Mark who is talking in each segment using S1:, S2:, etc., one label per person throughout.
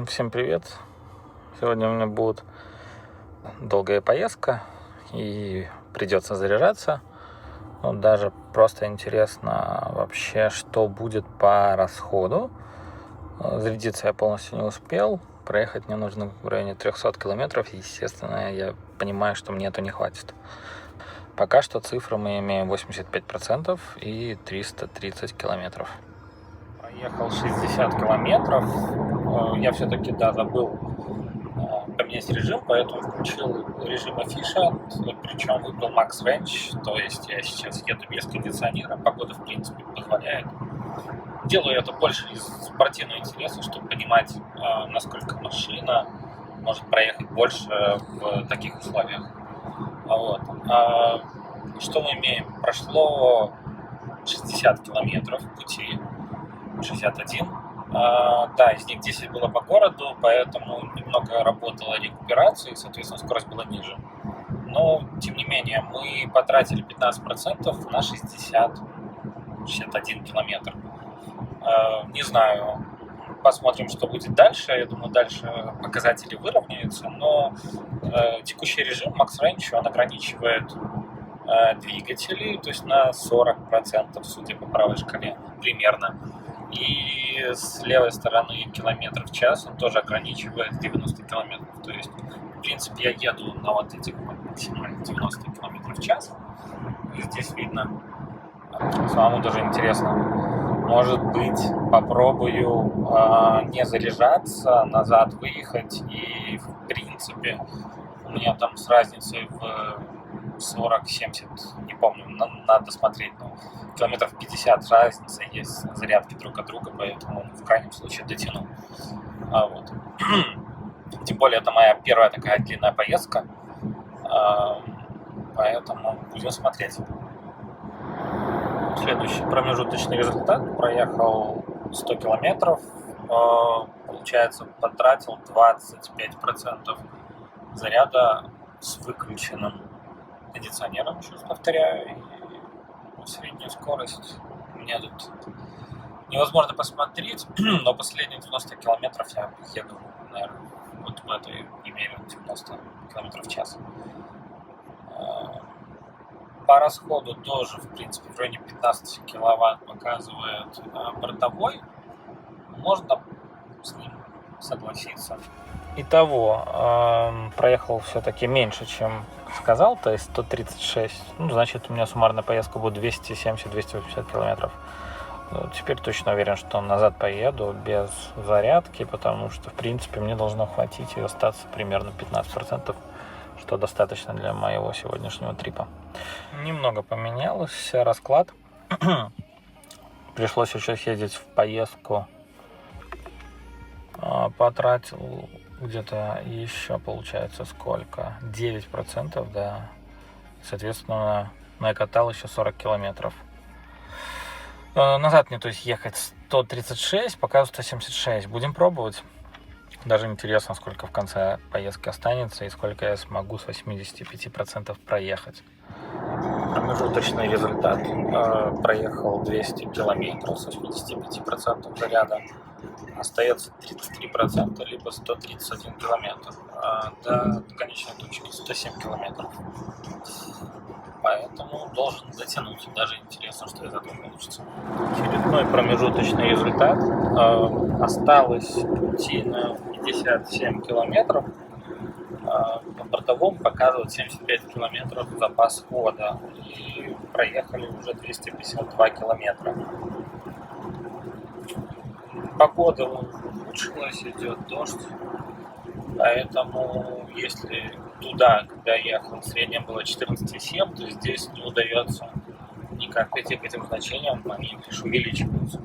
S1: Всем привет! Сегодня у меня будет долгая поездка и придется заряжаться. Даже просто интересно вообще, что будет по расходу. Зарядиться я полностью не успел. Проехать мне нужно в районе 300 километров. Естественно, я понимаю, что мне это не хватит. Пока что цифру мы имеем 85% и 330 километров. Проехал 60 километров. Я все-таки, забыл поменять режим, поэтому включил режим Efficient, причем выбрал Max Range, то есть я сейчас еду без кондиционера, погода в принципе позволяет. Делаю это больше из спортивного интереса, чтобы понимать, насколько машина может проехать больше в таких условиях. Что мы имеем? Прошло 60 километров пути, 61. Из них 10 было по городу, поэтому немного работала рекуперация, и, соответственно, скорость была ниже. Но, тем не менее, мы потратили 15% на 61 километр. Не знаю, посмотрим, что будет дальше. Я думаю, дальше показатели выровняются, но текущий режим Max Range, он ограничивает двигатели, то есть на 40%, судя по правой шкале, примерно. И с левой стороны километров в час он тоже ограничивает 90 километров. То есть, в принципе, я еду на вот этих максимально 90 километров в час. И здесь видно. Самому даже интересно. Может быть, попробую не заряжаться, назад выехать. И, в принципе, у меня там с разницей в 40-70, не помню, надо смотреть, но километров 50 разница есть зарядки друг от друга, поэтому в крайнем случае дотяну. Тем более это моя первая такая длинная поездка, поэтому будем смотреть. Следующий промежуточный результат. Проехал 100 километров, получается, потратил 25% заряда с выключенным кондиционером, еще раз повторяю, и среднюю скорость у меня тут невозможно посмотреть, но последние 90 километров я еду, наверное, вот в этой примерно 90 километров в час. По расходу тоже, в принципе, в районе 15 киловатт показывает бортовой. Можно с ним согласиться. Итого, проехал все-таки меньше, чем сказал, то есть 136. Значит, у меня суммарная поездка будет 270-280 километров. Теперь точно уверен, что назад поеду без зарядки, потому что, в принципе, мне должно хватить и остаться примерно 15%, что достаточно для моего сегодняшнего трипа. Немного поменялся расклад. Пришлось еще съездить в поездку. Потратил где-то еще, получается, сколько? 9%, да. Соответственно, накатал еще 40 километров. Назад мне, то есть, ехать 136, показывает 176. Будем пробовать. Даже интересно, сколько в конце поездки останется и сколько я смогу с 85% проехать. Промежуточный результат. Проехал 200 километров с 85% заряда. Остается 33%, либо 131 километр. До конечной точки 107 километров. Поэтому должен дотянуть. Даже интересно, что из этого получится. Очередной промежуточный результат. Осталось пути на 57 километров. На бортовом показывает 75 километров запас хода. И проехали уже 252 километра. Погода улучшилась, идет дождь. Поэтому, если туда, когда я ехал, среднее было 14,7, то здесь не удается никак прийти к этим значениям, они лишь увеличиваются.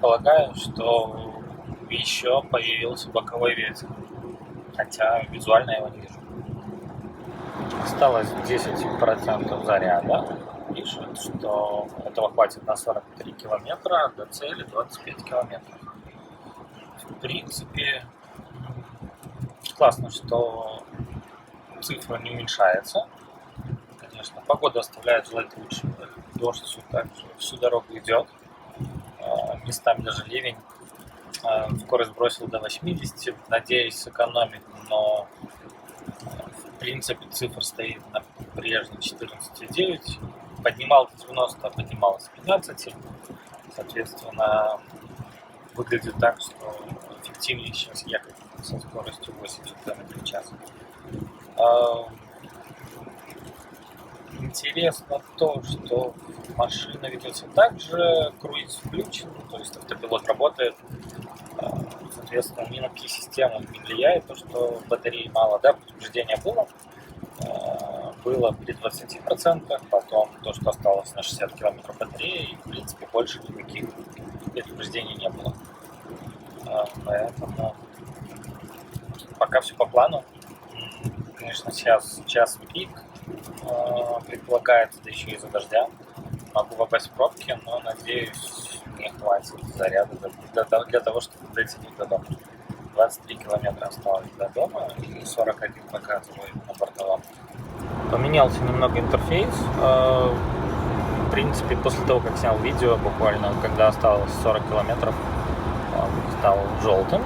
S1: Полагаю, что еще появился боковой ветер, хотя визуально я его не вижу. Осталось 10% заряда. Пишет, что этого хватит на 43 километра, до цели 25 километров. В принципе, классно, что цифра не уменьшается. Конечно, погода оставляет желать лучшего. Дождь всю дорогу идет. Местами даже ливень. Скорость бросил до 80, надеюсь сэкономить, но в принципе цифра стоит на прежней 14,9. Поднимал до 90, поднимал с 15. Соответственно, выглядит так, что эффективнее сейчас ехать со скоростью 80 км в час. Интересно то, что машина ведется также, круиз включен, то есть автопилот работает. Соответственно, ни на какие системы не влияет то, что батареи мало. Да, предупреждение было при 20%, потом то, что осталось на 60 км батареи, и в принципе больше никаких предупреждений не было. Поэтому пока все по плану. Конечно, сейчас час пик предполагается, да еще из-за дождя. Могу попасть в пробки, но надеюсь, мне хватит заряда для того, чтобы дотянуть до дома. 23 километра осталось до дома и 41 показывает на бортовом. Поменялся немного интерфейс. В принципе, после того, как снял видео, буквально, когда осталось 40 километров, он стал желтым.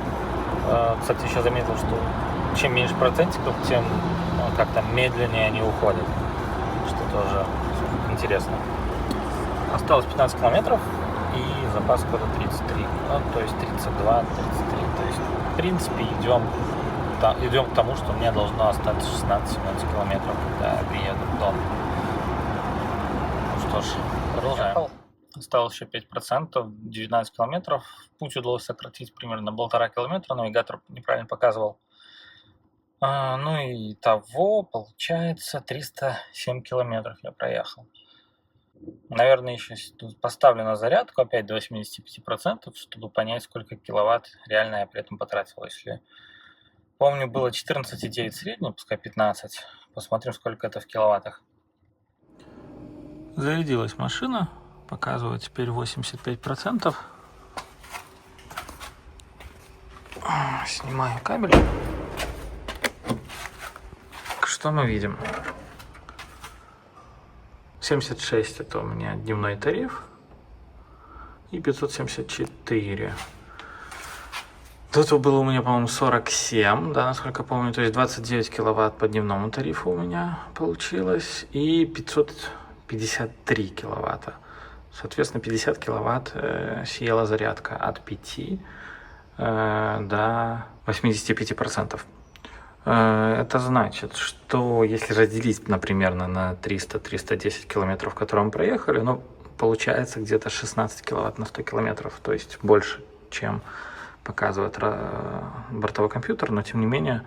S1: Кстати, еще заметил, что чем меньше процентиков, тем как-то медленнее они уходят, что тоже интересно. Осталось 15 километров и запас хода 33, то есть 32, 33. То есть, в принципе, идем к тому, что мне должно остаться 16-17 километров, когда я приеду в дом. Ну что ж, продолжаем. Осталось еще 5%, 19 километров. Путь удалось сократить примерно 1,5 километра, навигатор неправильно показывал. Ну и того, получается, 307 километров я проехал. Наверное, еще тут поставлю на зарядку опять до 85%, чтобы понять, сколько киловатт реально я при этом потратил. Если помню, было 14,9 средний, пускай 15. Посмотрим, сколько это в киловаттах. Зарядилась машина. Показывает теперь 85%. Снимаю кабель. Что мы видим? 76 это у меня дневной тариф. И 574. Тут было у меня, по-моему, 47, да, насколько помню. То есть 29 киловатт по дневному тарифу у меня получилось. И 553 киловатта. Соответственно, 50 киловатт съела зарядка от 5 до 85%. Это значит, что если разделить, например, на 300-310 километров, которые мы проехали, ну, получается где-то 16 киловатт на 100 километров, то есть больше, чем показывает бортовой компьютер, но тем не менее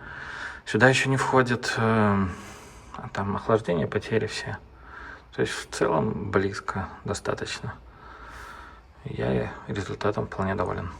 S1: сюда еще не входит там охлаждение, потери все. То есть в целом близко достаточно. Я результатом вполне доволен.